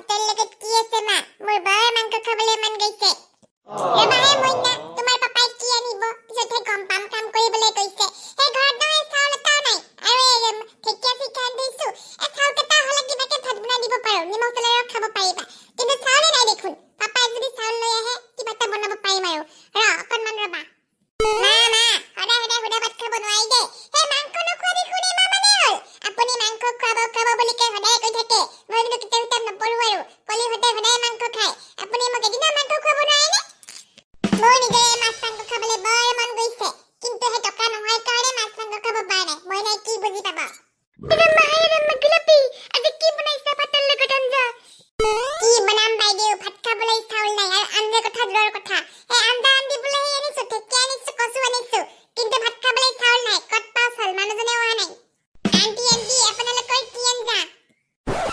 ভাতৰ লগত কি আছে মা? মোৰ বৰ মাংস খাবলৈ মন গৈছে। ৰবাহে মইনা, তোমাৰ পাপাই কি আনিব? পিছতহে গম পাম, কাম কৰিবলৈ কৈছে। সেই ঘৰত নহয় চাউল এটাও নাই। আৰু ঢেকীয়া চিকা দিছো। চাউল কেইটা হ'লে কিবাকে ভাত বনাই দিব পাৰো। নিমখ তেলেৰে খাব পাৰিবা। কিন্তু চাউলে নাই দেখোন। পাপাই যদি চাউল লৈ আহে, কিবা এটা বনাব পাৰিম আৰু। অকণমান ৰবা। মা, সদায় সুদা ভাত খাব নোৱাৰি দে। সেই মাংস নোখোৱা দেখোন এমাহ মানে হ'ল। আপুনি মাংস খুৱাব বুলি কৈ সদায় কৈ থাকে। মই কিন্তু কিতাপ নপঢ়ো আৰু। কলিহঁতে সদায় মাংস খায়। আপুনি মোক এদিনো মাংস খুৱাব নোৱাৰেনে? মোৰ নিজে মাছ মাংস খাবলৈ বৰ মন গৈছে। কিন্তু সেই টকা নোহোৱাৰ কাৰণে মাছ মাংস খাব পৰা নাই। মই নাই কি বুজি পাব? গোলাপী, আজি কি বনাইছা ভাতৰ লগত আঞ্জা? কি বনাম বাইদেউ? ভাত খাবলৈ চাউল নাই আৰু আঞ্জাৰ কথা দূৰৰ কথা। এই আঞ্জা আনিবলৈ আনিছো, ঢেকীয়া আনিছো, কচু আনিছো। কিন্তু ভাত খাবলৈ চাউল নাই। ক'ত পাওঁ চাউল? মানুহজনে অহা নাই। আন্টি আপোনালোকৰ কি আঞ্জা?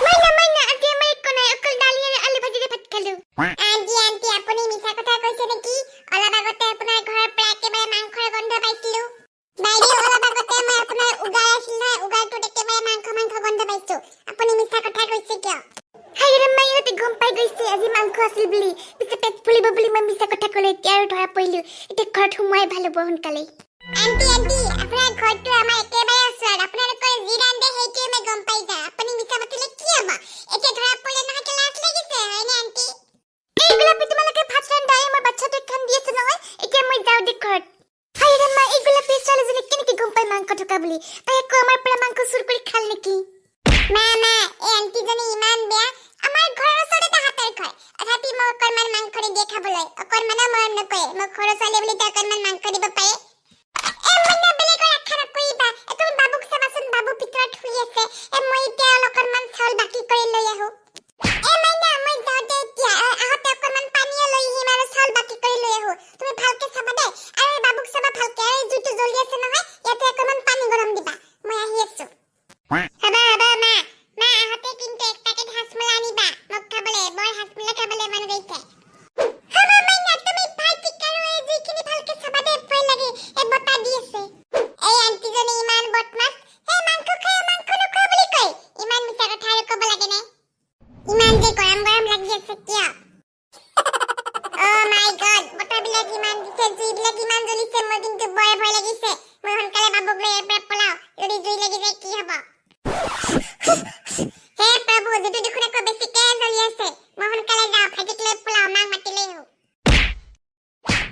মইনা, আজি আমাৰ একো নাই, অকল দালি আৰু আলু ভাজিৰে ভাত খালো। আন্টি আপুনি মিছা কথা কৈছে নেকি? অলপ আগতে আপোনাৰ ঘৰৰ পৰা একেবাৰে মাংসৰ গন্ধ পাইছিলো। বাইদেউ, অলপ আগতে মই আপোনাৰ উগাৰ আছিল নহয়, উগাৰটোত একেবাৰে মাংস গন্ধ পাইছো। আপুনি মিছা কথা কৈছে কিয়? ইহঁতে গম পাই গৈছে আজি মাংস আছিল বুলি। পিছে পেট ফুলিব বুলি মই মিছা কথা ক'লে এতিয়া আৰু ধৰা পৰিলো। এতিয়া ঘৰত সোমোৱাই ভাল হ'ব সোনকালে। আন্টি আপোনাৰ ঘৰটো আমাৰ একেবাৰে ওচৰত। আপোনালোকৰ যি ৰান্ধে সেইটোৱে মই গম পাই যাওঁ। আপুনি মিছা পাতিলে কি হ'ব? এতিয়া ধৰা পৰিলে নহয় লাজ লাগিছে, হয়নে আন্টি? এই গোলাপী, তোমালোকে ভাত ৰান্ধাই, মই বাচ্চাটোক কান্দি আছে নহয়। এতিয়া মই যাওঁ দে ঘৰত। এই গোলাপী ছোৱালীজনী কেনেকে গম পাই মাংস থকা বুলি? তাই আকৌ আমাৰ পৰা মাংস চুৰ কৰি খাল নেকি? মা, এই আন্টিজনী ইমান বেয়া। আমাৰ ঘৰৰ ওচৰতে হাতৰ ঘৰ। তথাপি মই অকণমান মাংস নিদিয়ে খাবলৈ। অকণমানো মৰম নকৰে। মই ঘৰৰ ছোৱালী বুলি তাই অকণমান মাংস দিব পাৰে। বেলেগৰ আশা নকৰিবা। তুমি বাবুক চাবাচোন, বাবু ভিতৰত শুই আছে। মই এতিয়া অকণমান চাউল বাকি কৰি লৈ আহো। মইনা, মই যাওঁতে এতিয়া আহোঁতে অকণমান পানীও লৈ আহিম আৰু চাউল বাকি কৰি লৈ আহো। তুমি ভালকে চাবা দে। আৰু বাবুক চাবা ভালকে। আৰু জুইটো জ্বলি আছে নহয়, ইয়াতে অকণমান পানী গৰম দিবা। মই আহি আছো। হবা মা আহোঁতে কিন্তু এক পেকেট হাজমোলা আনিবা। মোক খাবলৈ বৰ হাজমোলা খাবলৈ মন গৈছে। হ'ব মইনা, তুমি ভাইটিক আৰু এই জুইখিনি ভালকে চাবা দে, ভয় লাগে। বতাহ দি আছে। এই আন্টিজনী ইমান বদমাছ। মাংস নোখোৱা বুলি কয়। ইমান মিছা কথা আৰু ক'ব লাগে নে? ইমান যে গৰম লাগি আছে কিয়? মাই গড, বতাহবিলাক ইমান দিছে, জুইবিলাক ইমান জ্বলিছে। মোৰ কিন্তু বৰ ভয় লাগিছে। মই সোনকালে বাবুক লৈ ইয়াৰ পৰা পলাও। যদি জুই লাগি যায় কি হ'ব? হে প্ৰভু, জুইটো দেখোন আকৌ বেছিকে জ্বলি আছে। মই সোনকালে যাওঁ, ভাইটিক লৈ পলাও, মাক মাতি লৈ আহো।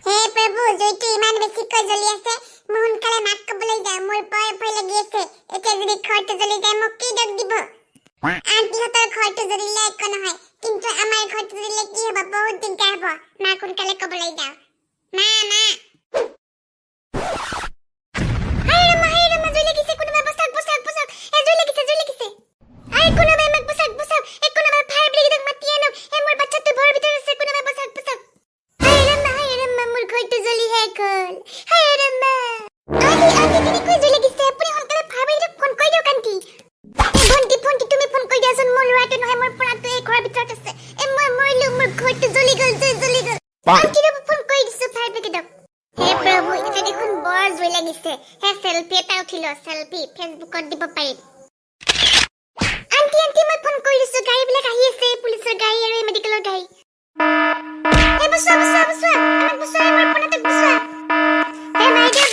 হে প্ৰভু, জুইটো ইমান বেছিকৈ জ্বলি আছে। মই সোনকালে মাক ক'বলৈ যাওঁ। মোৰ বৰ ভয় লাগি আছে। এতিয়া যদি ঘৰটো জ্বলি যায় মোক কি দোষ দিব? আন্টিহঁতৰ ঘৰটো জ্বলিলে একো নহয়, কিন্তু আমাৰ ঘৰটো জ্বলিলে কি হ'ব? বহুত দিগদাৰ হ'ব। মাক সোনকালে ক'বলৈ যাওঁ। মা জুই লাগিছে। কোনোবাই বচাওক। জুই লাগিছে। কোনোবাই মোক বচাওক। কোনোবাই ফায়াৰ ব্ৰিগেডক মাতি আনক। মোৰ বাচ্চাটো ঘৰৰ ভিতৰত আছে। কোনোবাই বচাওক। মোৰ ঘৰটো জ্বলি শেষ হ'ল। আন্টি কেনেকৈ জুই লাগিছে? আপুনি সোনকালে ফায়াৰ ব্ৰিগেডক ফোন কৰি দিয়ক আন্টি। ভণ্টি তুমি ফোন কৰি দিয়াচোন। মোৰ ল'ৰাটো নহয়, মোৰ পৰাটো এই ঘৰৰ ভিতৰত আছে। মই মৰিলো, মোৰ ঘৰটো জ্বলি গ'ল। আন্টি ফোন কৰি দিছো ফায়াৰ ব্ৰিগেডক। হে প্ৰভু, এতিয়া দেখোন বৰ জুই লাগিছে। চেলফি এটা উঠি ল, চেলফি ফেচবুকত দিব পাৰিম। আন্টি মই ফোন কৰি দিছো। গাড়ীবিলাক আহি আছে, পুলিচৰ গাড়ী আৰু মেডিকেলৰ গাড়ী। বচোৱা। আমাক বচোৱা, মোৰ পনাটোক বচোৱা।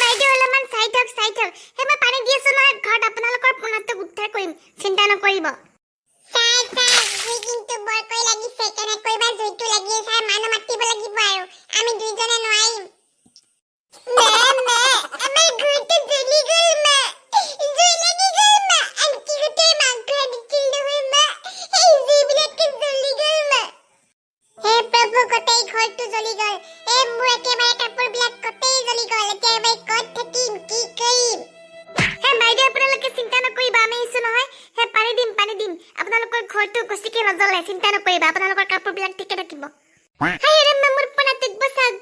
বাইদেউ অলপমান চাই থাক। মই পানী দি আছো নহয় ঘৰত। আপোনালোকৰ পনাটোক উদ্ধাৰ কৰিম, চিন্তা নকৰিব। জুই কিন্তু বৰকৈ লাগিছে। কেনেকৈ বা জুইটো লাগি আছে? মানুহ মাতিব লাগিব আৰু। আমি দুইজনে নোৱাৰিম। আমাৰ ঘৰটো জ্বলি গ'ল মা। জুই লাগি গ'ল মা। আন্টিহঁতৰ মাংস আনিছিল নহয় মা, এই জুইবিলাকে জ্বলি গ'ল মা। হে প্ৰভু, গোটেই ঘৰটো জ্বলি গ'ল। মোৰ একেবাৰে কাপোৰবিলাক গোটেই জ্বলি গ'ল। এতিয়া মই ক'ত থাকিম, কি কৰিম? বাইদেউ, আপোনালোকে চিন্তা নকৰিবা, আমি আহিছো নহয়। পানী দিম। আপোনালোকৰ ঘৰটো গছিকে নজ্বলে, চিন্তা নকৰিবা। আপোনালোকৰ কাপোৰবিলাক ঠিকে থাকিব। মোৰ পনাটোক বচাওক।